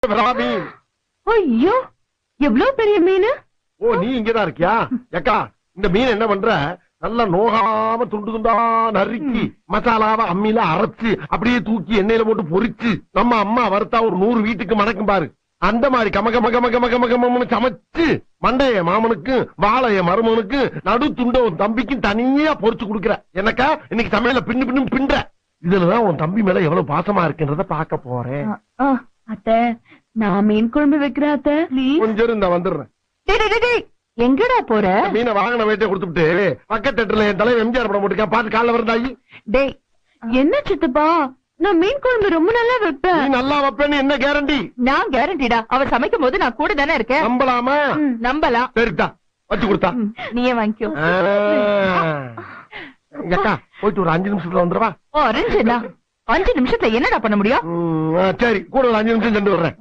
மீன். ஐயோ எவ்வளவு பெரிய மீன். ஓ நீ இங்கதான் இருக்கியா? ஏக்கா இந்த மீன் என்ன பண்ற, நல்லா நோகாம துண்டு துண்டா நறுக்கி மசாலாவை அம்மியில அரைச்சு அப்படியே தூக்கி எண்ணெயில போட்டு பொரிச்சு நம்ம அம்மா வறுத்தா ஒரு 100 வீட்டுக்கு மணக்கும் பாரு. அந்த மாதிரி கமகமகமகமகமகம்னு சமைச்சு மண்டைய மாமனுக்கு வாழைய மருமனுக்கு நடு துண்ட உன் தம்பிக்கும் தனியா பொரிச்சு கொடுக்குற. எனக்கா இன்னைக்கு சமையல பின்னு பின்னு பின்ற. இதுலதான் உன் தம்பி மேல எவ்வளவு பாசமா இருக்குன்றத பாக்க போறேன். அத்த நான் மீன் குழம்பு வைக்கிறேன் அத்த. கொஞ்சம் இந்த வந்துடுறேன். எங்கடா போற? மீனை வாங்கின வேட்டை கொடுத்துட்டு பக்கத்து தேட்டர்ல என் தலைவர் எம்ஜிஆர் படம் போட்டுக்கா பாத்து காலைல வரந்தாயி. டேய் என்ன சித்தப்பா, நான் மீன் குழம்பு ரொம்ப நல்லா வைப்பேன். நீ நல்லா வைப்பேன்னு என்ன கேரண்டி? நான் கேரண்டிடா, அவர் சமைக்கும் போது நான் கூட தானே இருக்கேன். நம்பலாமா? நம்பலாம். சரிதா வச்சு கொடுத்தா நீயே வாங்கிக்கோ. அக்கா போயிட்டு ஒரு 5 நிமிஷத்துல வந்துருவா. 5 நிமிஷத்துல என்னடா பண்ண முடியும்? சரி கூட ஒரு 5 நிமிஷம் சென்று வர்றேன்.